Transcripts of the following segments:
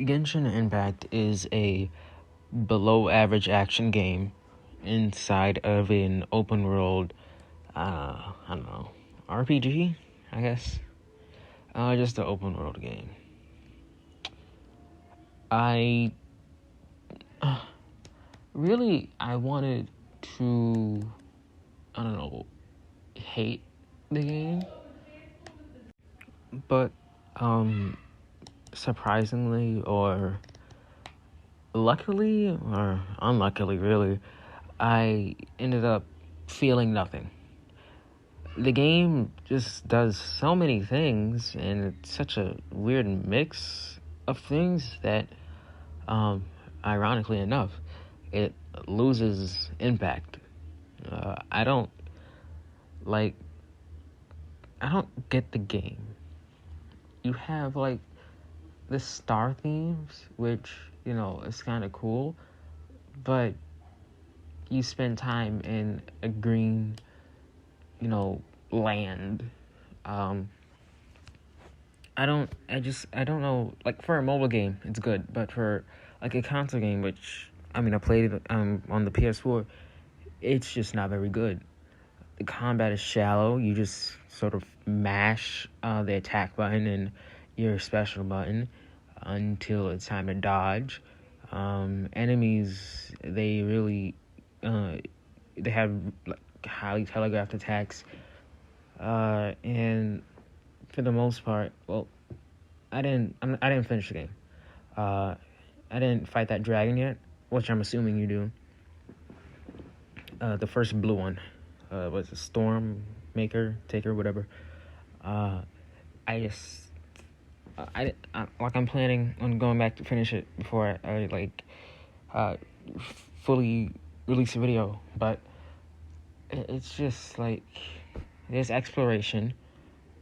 Genshin Impact is a below average action game inside of an open world, I don't know, RPG, I guess. Just an open world game. I I wanted to, I don't know, hate the game, but, surprisingly or luckily or unluckily, really, I ended up feeling nothing. The game just does so many things, and it's such a weird mix of things that, ironically enough, it loses impact. I don't like. I don't get the game. You have like the star themes, which is kind of cool, but you spend time in a green, land. Um, I don't know. Like for a mobile game, it's good, but for like a console game, which I mean, I played it on the PS4, it's just not very good. The combat is shallow. You just sort of mash the attack button and your special button until it's time to dodge. Enemies, they have like highly telegraphed attacks, and for the most part, well, I didn't finish the game. I didn't fight that dragon yet, which I'm assuming you do. The first blue one, was a storm maker, taker, whatever. I just, I'm planning on going back to finish it before I fully release a video. But it's just like there's exploration,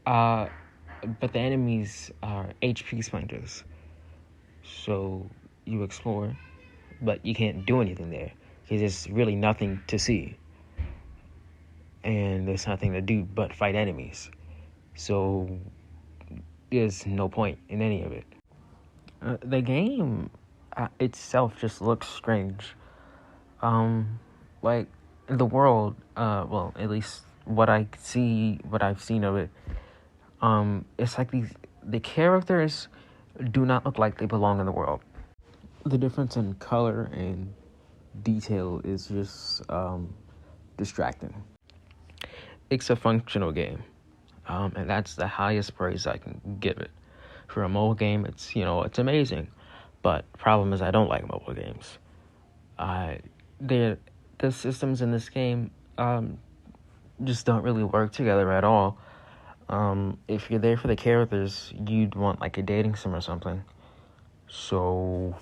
but the enemies are HP sponges. So you explore, but you can't do anything there because there's really nothing to see, and there's nothing to do but fight enemies. So there's no point in any of it. The game itself just looks strange. Like the world, well, at least what I've seen of it, it's like the characters do not look like they belong in the world. The difference in color and detail is just distracting. It's a functional game, and that's the highest praise I can give it. For a mobile game, it's amazing, but problem is I don't like mobile games. The systems in this game just don't really work together at all. If you're there for the characters, you'd want like a dating sim or something. So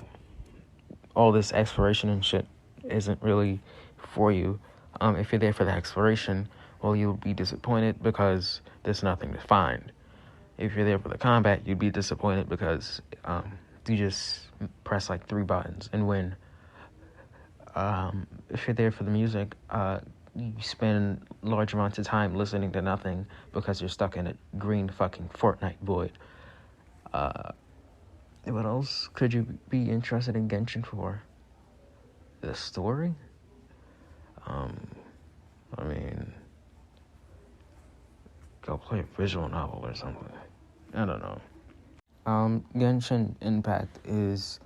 all this exploration and shit isn't really for you. If you're there for the exploration, well, you'll be disappointed because there's nothing to find. If you're there for the combat, you'd be disappointed because you just press like 3 buttons and win. If you're there for the music, you spend large amounts of time listening to nothing because you're stuck in a green fucking Fortnite void. What else could you be interested in Genshin for? The story? I mean, go play a visual novel or something. I don't know. Genshin Impact is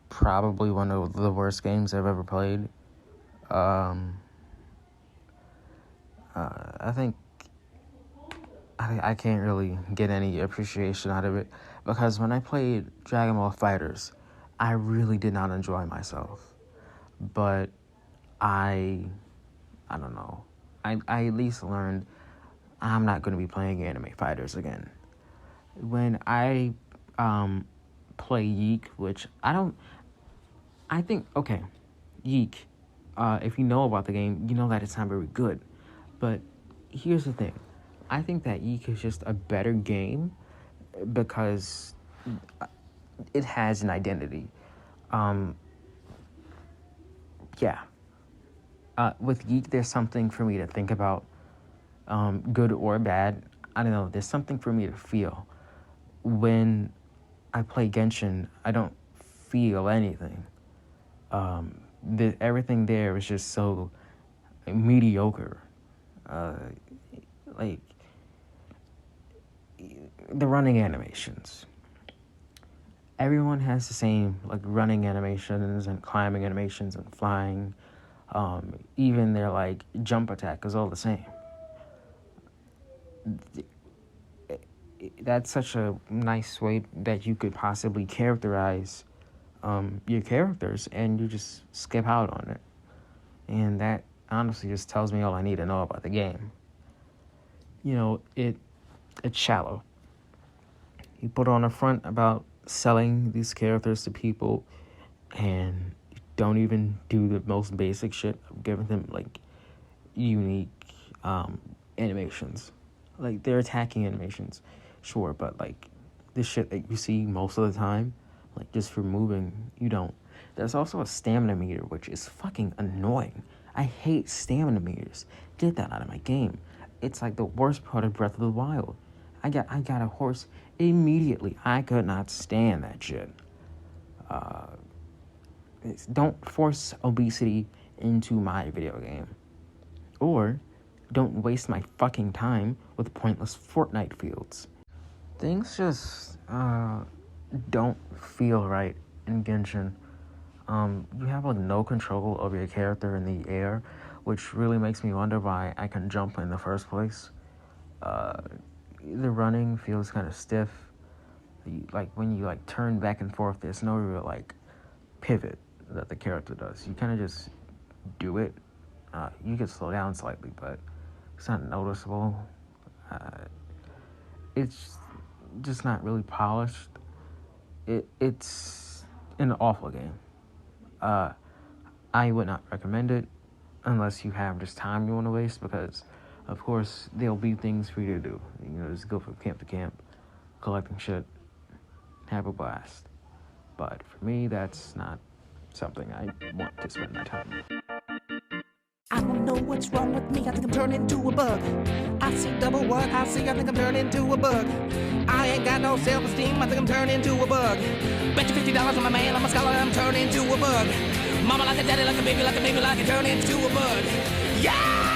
probably one of the worst games I've ever played. I think I can't really get any appreciation out of it because when I played Dragon Ball FighterZ, I really did not enjoy myself. But I don't know. I at least learned I'm not going to be playing anime fighters again. When I play Yeek, which I think, okay, Yeek, if you know about the game, you know that it's not very good. But here's the thing. I think that Yeek is just a better game because it has an identity. Yeah. With Yeek, there's something for me to think about, good or bad. I don't know. There's something for me to feel when I play Genshin, I don't feel anything. Everything there is just so mediocre. Like the running animations. Everyone has the same like running animations and climbing animations and flying. Even their like jump attack is all the same. That's such a nice way that you could possibly characterize your characters, and you just skip out on it. And that honestly just tells me all I need to know about the game. You know, it's shallow. You put on a front about selling these characters to people, and you don't even do the most basic shit of giving them like unique animations. Like they're attacking animations, sure, but like this shit that you see most of the time, like just for moving, you don't. There's also a stamina meter, which is fucking annoying. I hate stamina meters. Get that out of my game. It's like the worst part of Breath of the Wild. I got a horse immediately. I could not stand that shit. Don't force obesity into my video game. Or don't waste my fucking time with pointless Fortnite fields. Things just don't feel right in Genshin. You have like no control over your character in the air, which really makes me wonder why I can jump in the first place. The running feels kind of stiff. Like when you like turn back and forth, there's no real like pivot that the character does. You kind of just do it. You can slow down slightly, but it's not noticeable. It's just not really polished. It's an awful game. I would not recommend it unless you have just time you want to waste, because of course there'll be things for you to do. You know, just go from camp to camp, collecting shit, have a blast. But for me, that's not something I want to spend my time on. I don't know what's wrong with me, I think I'm turning into a bug. I see double what I see, I think I'm turning into a bug. I ain't got no self-esteem, I think I'm turning into a bug. Bet you $50 on my man, I'm a scholar, I'm turning into a bug. Mama like a daddy, like a baby, like a baby, like a turn into a bug. Yeah!